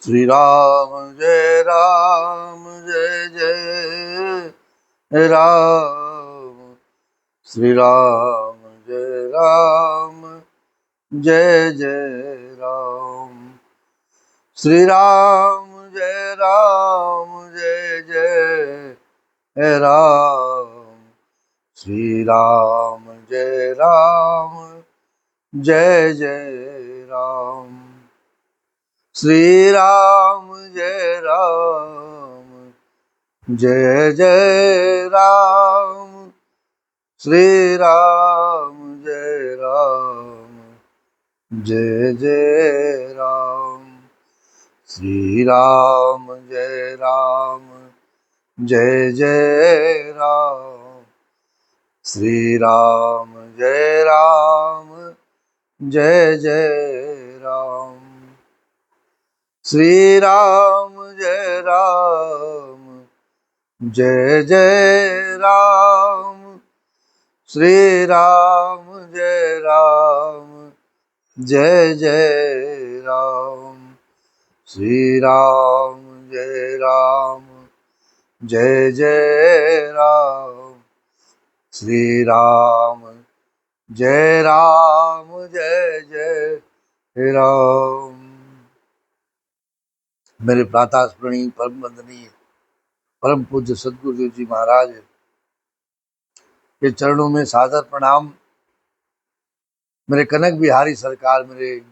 श्री राम जय राम जय जय राम। श्री राम जय राम जय जय राम। श्री राम जय राम जय जय राम। श्री राम जय राम जय जय राम। श्री राम जय राम जय जय राम। श्री राम जय राम जय जय राम। श्री राम जय राम जय जय राम। श्री राम जय राम जय जय राम। श्री राम जय राम जय जय राम। श्री राम जय राम जय जय राम। श्री राम जय राम जय जय राम। श्री राम जय राम जय जय राम। मेरे प्रातः स्मरणीय परम वंदनीय परम पूज्य सदगुरुदेव जी महाराज के चरणों में सादर प्रणाम। मेरे कनक बिहारी सरकार, मेरे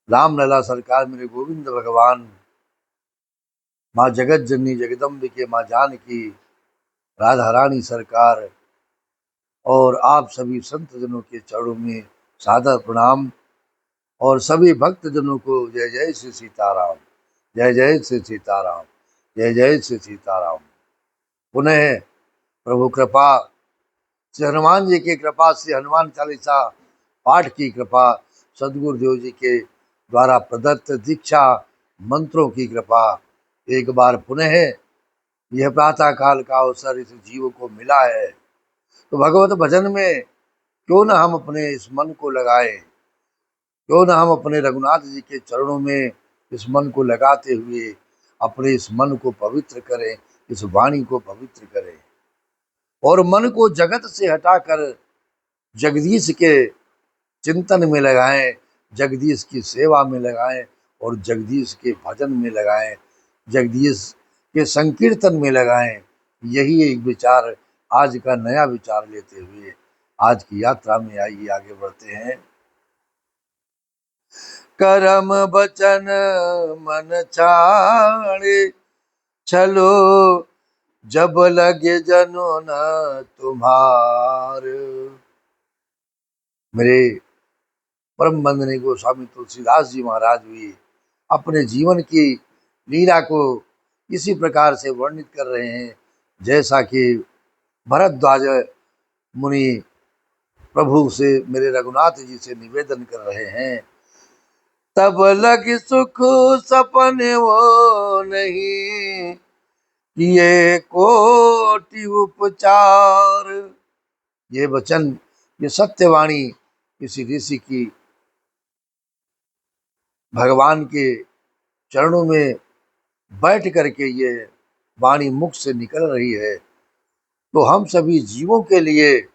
रामलला सरकार, मेरे गोविंद भगवान, माँ जगत जननी जगदम्बिके माँ जानकी, राधा रानी सरकार और आप सभी संत जनों के चरणों में सादर प्रणाम। और सभी भक्त जनों को जय जय श्री सीताराम, जय जय श्री सीताराम, जय जय श्री सीताराम। पुनः प्रभु कृपा श्री हनुमान जी की कृपा से, हनुमान चालीसा पाठ की कृपा, सदगुरुदेव जी के द्वारा प्रदत्त दीक्षा मंत्रों की कृपा, एक बार पुनः यह प्रातः काल का अवसर इस जीव को मिला है। तो भगवत भजन में क्यों न हम अपने इस मन को लगाएं, क्यों न हम अपने रघुनाथ जी के चरणों में इस मन को लगाते हुए अपने इस मन को पवित्र करें, इस वाणी को पवित्र करें और मन को जगत से हटाकर जगदीश के चिंतन में लगाएं, जगदीश की सेवा में लगाएं और जगदीश के भजन में लगाएं, जगदीश के संकीर्तन में लगाएं। यही एक विचार आज का नया विचार लेते हुए आज की यात्रा में आइए आगे बढ़ते हैं। करम बचन मन छाड़े, चलो जब लगे जनो न तुम्हार। मेरे परम वंदनीय गोस्वामी तुलसीदास जी महाराज भी अपने जीवन की लीला को इसी प्रकार से वर्णित कर रहे हैं, जैसा कि भरद्वाज मुनि प्रभु से, मेरे रघुनाथ जी से निवेदन कर रहे हैं। तब लगी सुख सपने वो नहीं, ये कोटि उपचार। ये वचन, ये सत्यवाणी किसी ऋषि की भगवान के चरणों में बैठ करके ये वाणी मुख से निकल रही है, तो हम सभी जीवों के लिए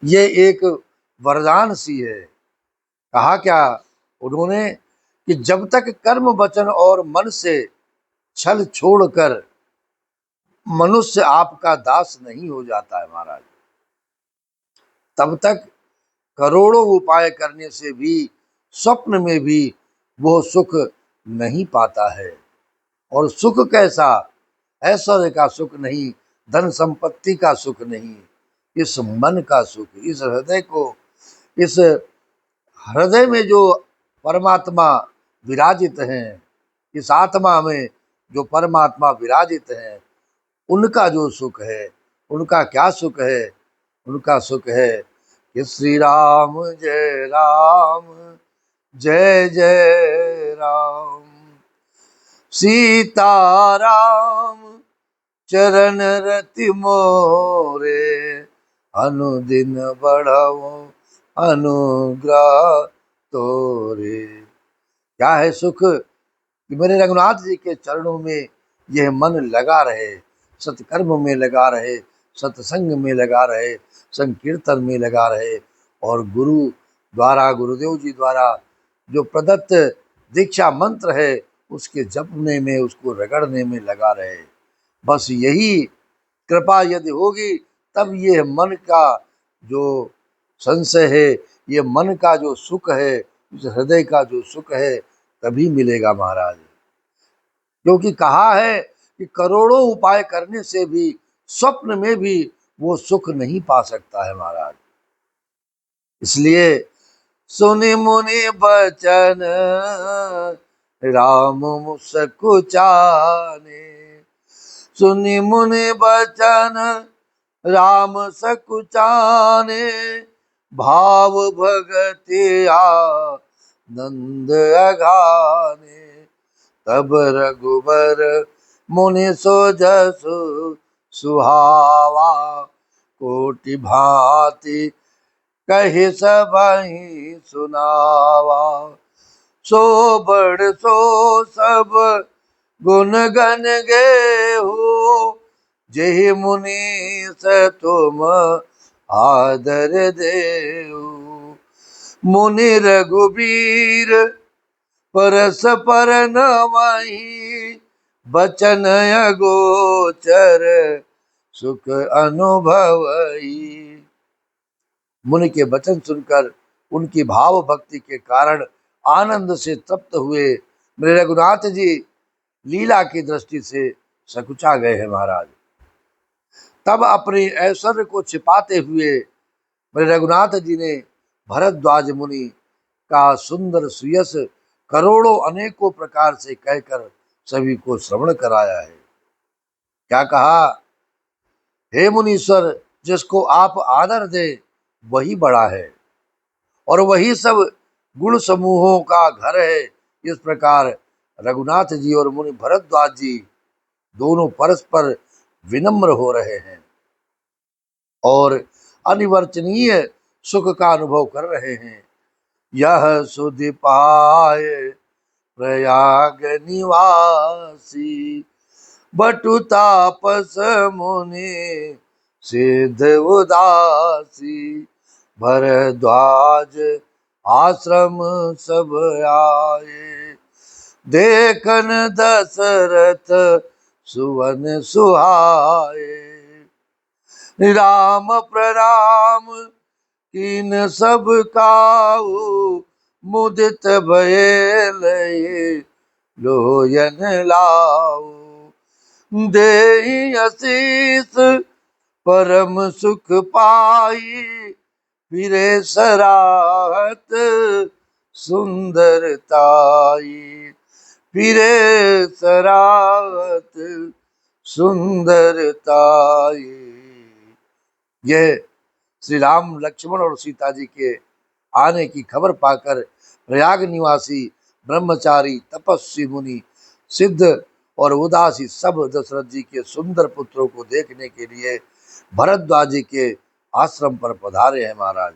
ये एक वरदान सी है। कहा क्या उन्होंने कि जब तक कर्म वचन और मन से छल छोड़कर मनुष्य आपका दास नहीं हो जाता है महाराज, तब तक करोड़ों उपाय करने से भी स्वप्न में भी वो सुख नहीं पाता है। और सुख कैसा? ऐश्वर्य का सुख नहीं, धन संपत्ति का सुख नहीं, इस मन का सुख, इस हृदय को, इस हृदय में जो परमात्मा विराजित हैं, इस आत्मा में जो परमात्मा विराजित हैं, उनका जो सुख है। उनका क्या सुख है? उनका सुख है कि श्री राम जय राम जय जय राम। सीताराम चरण रति मोरे, अनुदिन बढ़ाओ अनुग्रह तोरे। क्या है सुख कि मेरे रघुनाथ जी के चरणों में यह मन लगा रहे, सत्कर्म में लगा रहे, सत्संग में लगा रहे, संकीर्तन में लगा रहे, और गुरु द्वारा, गुरुदेव जी द्वारा जो प्रदत्त दीक्षा मंत्र है उसके जपने में, उसको रगड़ने में लगा रहे। बस यही कृपा यदि होगी तब ये मन का जो संशय है, ये मन का जो सुख है, इस हृदय का जो सुख है, तभी मिलेगा महाराज। क्योंकि कहा है कि करोड़ों उपाय करने से भी स्वप्न में भी वो सुख नहीं पा सकता है महाराज। इसलिए सुनि मुनि बचन राम मुस्कुचाने, सुनि मुनि बचन राम सकुचाने, भाव भगति आनंद अघाने, तब रघुबर मुनि सो जसु सुहावा, कोटि भांति कहि सबहि सुनावा, सो बड़ सो सब गुण गन गेहूं, जेहि मुनि से तुम आदर देहु, मुनि रघुबीर परस पर नवहि, बचन अगोचर सुख अनुभवहि। मुनि के वचन सुनकर उनकी भाव भक्ति के कारण आनंद से तृप्त हुए मेरे रघुनाथ जी लीला की दृष्टि से सकुचा गए हैं महाराज। तब अपने ऐश्वर्य को छिपाते हुए मेरे रघुनाथ जी ने भरद्वाज मुनि का सुंदर सुयस करोड़ों अनेकों प्रकार से कहकर सभी को श्रवण कराया है। क्या कहा? हे मुनीश्वर, जिसको आप आदर दे वही बड़ा है और वही सब गुण समूहों का घर है। इस प्रकार रघुनाथ जी और मुनि भरद्वाज जी दोनों परस्पर विनम्र हो रहे हैं और अनिवर्चनीय सुख का अनुभव कर रहे हैं। यह सुधि पाए प्रयाग निवासी, बटु तापस मुनि सिद्ध उदासी, भरद्वाज आश्रम सब आए, देखन दशरथ सुवन सुहाए, राम प्रणाम कीन सब काऊ, मुदित भये लये लोयन लाऊ, देहि आशीष परम सुख पाई, फिरे सराहत सुंदरताई, फिरे सराहत सुंदरताई। यह श्री राम, लक्ष्मण और सीता जी के आने की खबर पाकर प्रयाग निवासी ब्रह्मचारी, तपस्वी मुनि, सिद्ध और उदासी सब दशरथ जी के सुंदर पुत्रों को देखने के लिए भरद्वाज जी के आश्रम पर पधारे हैं महाराज।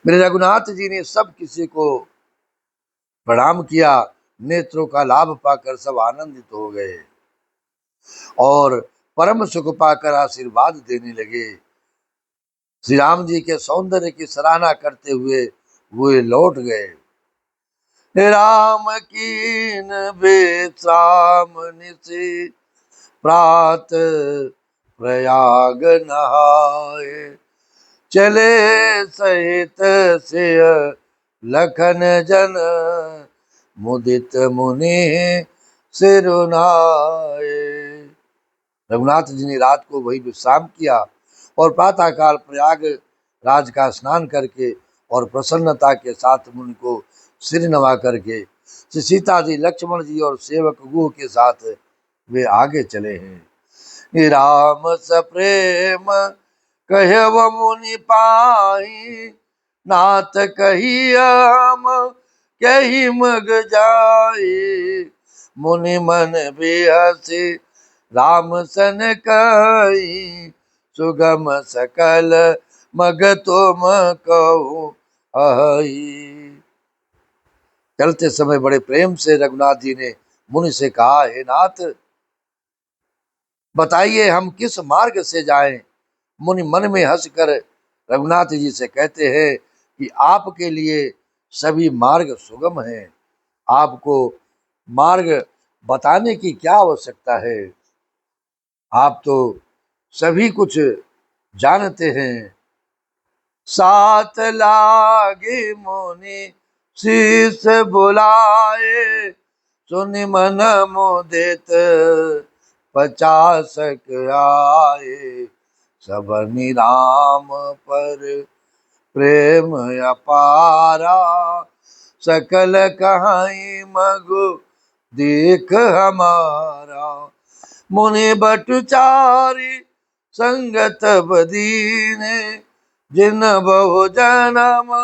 मेरे रघुनाथ जी ने सब किसी को प्रणाम किया, नेत्रों का लाभ पाकर सब आनंदित हो गए और परम सुख पाकर आशीर्वाद देने लगे। श्री राम जी के सौंदर्य की सराहना करते हुए वे लौट गए। राम कीन विश्राम निशि प्रात प्रयाग नहाए, चले सहित सिय लखन जन, मुदित मुनि सिरुनाए। रघुनाथ जी ने रात को वही विश्राम किया और प्रातःकाल प्रयाग राज का स्नान करके और प्रसन्नता के साथ मुनि को सिर नवा करके श्री सीता जी, लक्ष्मण जी और सेवक गुह के साथ वे आगे चले हैं। राम सप्रेम कहव मुनि पाई, नाथ कही हम कही मग जाए, मुनि मन बिहसी राम सन कही, सुगम सकल मग तुम कहूँ अहि। चलते समय बड़े प्रेम से रघुनाथ जी ने मुनि से कहा, हे नाथ, बताइए हम किस मार्ग से जाएं। मुनि मन में हंसकर रघुनाथ जी से कहते हैं कि आपके लिए सभी मार्ग सुगम हैं, आपको मार्ग बताने की क्या आवश्यकता है, आप तो सभी कुछ जानते हैं। साथ लागे मुनि शीस बुलाए, सुनि मन मुदित 50 आए। सबनि राम पर प्रेम अपारा, सकल कहाई मगु देख हमारा। मुनि बटुचारी संगत बदीने, जिन बहु जन्म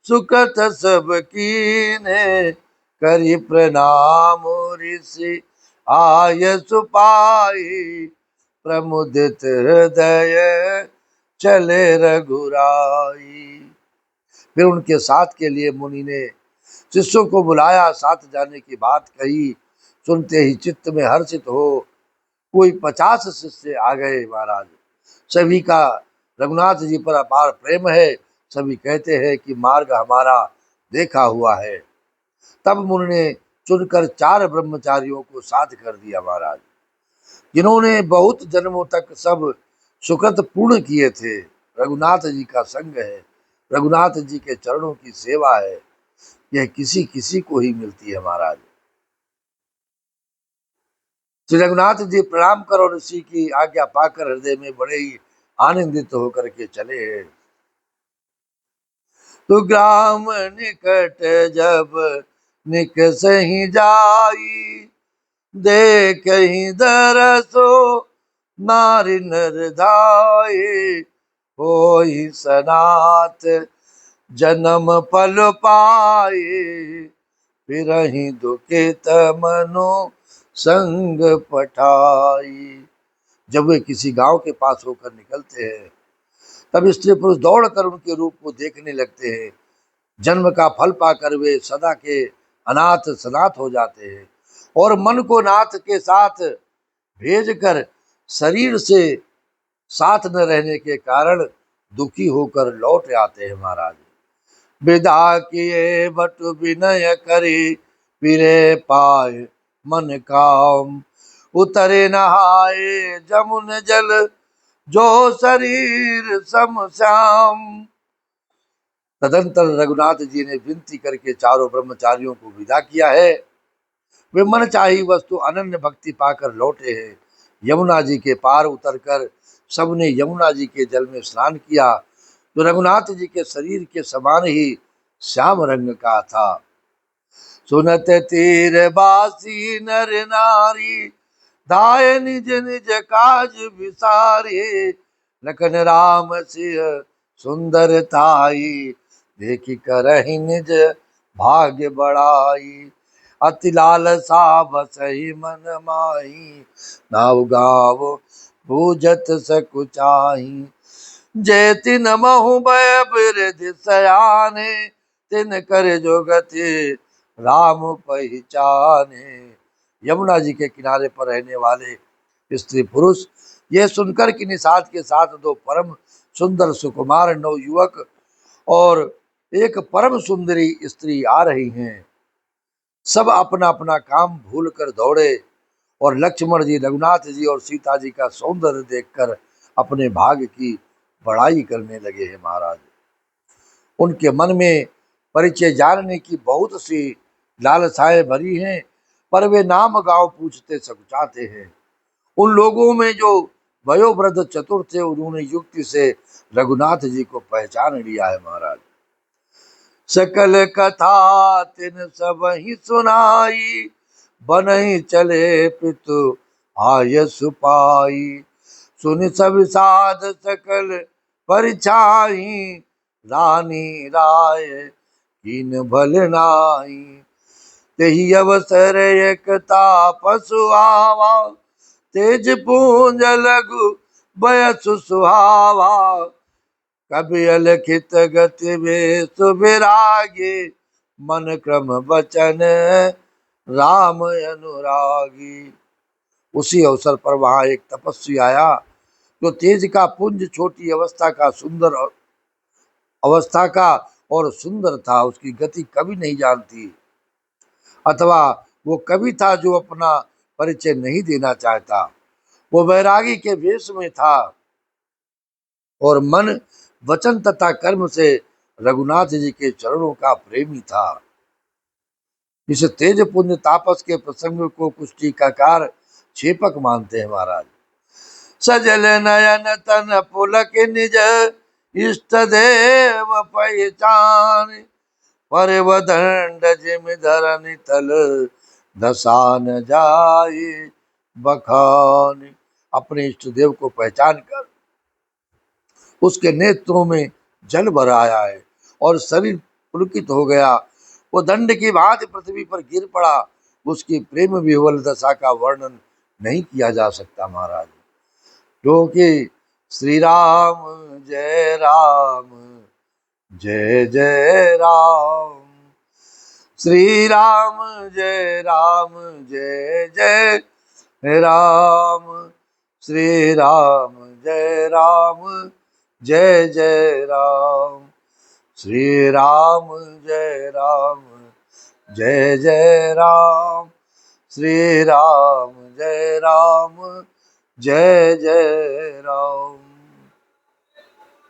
सुखत सब कीने। करि प्रणाम ऋषि आय सुपाई, प्रमुदित हृदय चले रघुराई। फिर उनके साथ के लिए मुनि ने शिष्यों को बुलाया, साथ जाने की बात कही। सुनते ही चित्त में हर्षित हो कोई 50 शिष्य आ गए महाराज। सभी का रघुनाथ जी पर अपार प्रेम है, सभी कहते हैं कि मार्ग हमारा देखा हुआ है। तब मुनि ने चुनकर 4 ब्रह्मचारियों को साथ कर दिया महाराज, जिन्होंने बहुत जन्मों तक सब सुकृत पूर्ण किए थे। रघुनाथ जी का संग है, रघुनाथ जी के चरणों की सेवा है, यह किसी किसी को ही मिलती है महाराज। श्री रघुनाथ जी प्रणाम करो ऋषि की आज्ञा पाकर हृदय में बड़े ही आनंदित होकर के चले हैं। तो ग्राम निकट जब निकसहि जाई, देखहि दरसो नारी नर धाये। होई सनात जन्म पल पाए, फिरहि दुखित मनो संग पठाई। जब वे किसी गांव के पास होकर निकलते हैं, तब स्त्री पुरुष दौड़कर उनके रूप को देखने लगते हैं। जन्म का फल पाकर वे सदा के अनाथ सनाथ हो जाते हैं और मन को नाथ के साथ भेजकर शरीर से साथ न रहने के कारण दुखी होकर लौट आते हैं महाराज। विदा किए बटु विनय करी, फिरे पाए मन काम। उतरे नहाए जमुन जल, जो शरीर सम श्याम। तदंतर रघुनाथ जी ने विनती करके चारों ब्रह्मचारियों को विदा किया है। वे मन चाही वस्तु अनन्य भक्ति पाकर लौटे हैं। यमुना जी के पार उतरकर सबने यमुना जी के जल में स्नान किया, तो रघुनाथ जी के शरीर के समान ही श्याम रंग का था। सुनत तीर बासी नर नारी, धाय निज निज काज विसारे। लखन राम सिंह सुंदर ताई, देखी करहि निज भाग्य बड़ाई। अति लालसा बसहि मन माही, नाव गाव पूजत सकुचाही। जय तिन महु भय बिरधि सयाने, तिन कर जो गति राम पहचाने। यमुना जी के किनारे पर रहने वाले स्त्री पुरुष यह सुनकर कि निषाद के साथ 2 परम सुंदर सुकुमार 9 युवक और एक परम सुंदरी स्त्री आ रही हैं, सब अपना अपना काम भूल कर दौड़े और लक्ष्मण जी, रघुनाथ जी और सीता जी का सौंदर्य देखकर अपने भाग्य की बड़ाई करने लगे हैं महाराज। उनके मन में परिचय जानने की बहुत सी लालसाएं भरी हैं, पर वे नाम गांव पूछते सकुचाते हैं। उन लोगों में जो वयोवृद्ध चतुर थे, उन्होंने युक्ति से रघुनाथ जी को पहचान लिया है महाराज। सकल कथा तिन सब ही सुनाई, बनहि चले पितु आय सुपाई। सुनि सब साध सकल परिछाई, रानी राय कीन भल नाई। तेहि अवसर एक तापसु आवा, तेज पूंज लघु बयसु सुहावा। कभी अलखित गति में सुविरागे, मन क्रम वचन राम अनुरागी। उसी अवसर पर वहां एक तपस्वी आया जो तेज का पुंज, छोटी अवस्था का और सुंदर था। उसकी गति कभी नहीं जानती, अथवा वो कभी था जो अपना परिचय नहीं देना चाहता। वो वैरागी के वेश में था और मन, वचन तथा कर्म से रघुनाथ जी के चरणों का प्रेमी था। इस तेज पुण्य तापस के प्रसंग को कुछ टीकाकार छेपक मानते हैं महाराज। सजल नयन तन पुलक निज इष्ट देव पहचान, परवदंड जिम धरन तल दसान जाए बखान। अपने इष्ट देव को पहचान कर उसके नेत्रों में जल भर आया है और शरीर पुलकित हो गया। वो दंड की भांति पृथ्वी पर गिर पड़ा। उसकी प्रेम विह्वल दशा का वर्णन नहीं किया जा सकता महाराज, क्योंकि श्री राम जय राम जय जय राम, श्री राम जय जय राम, श्री राम जय जय राम, श्री राम जय जय राम, श्री राम जय जय राम।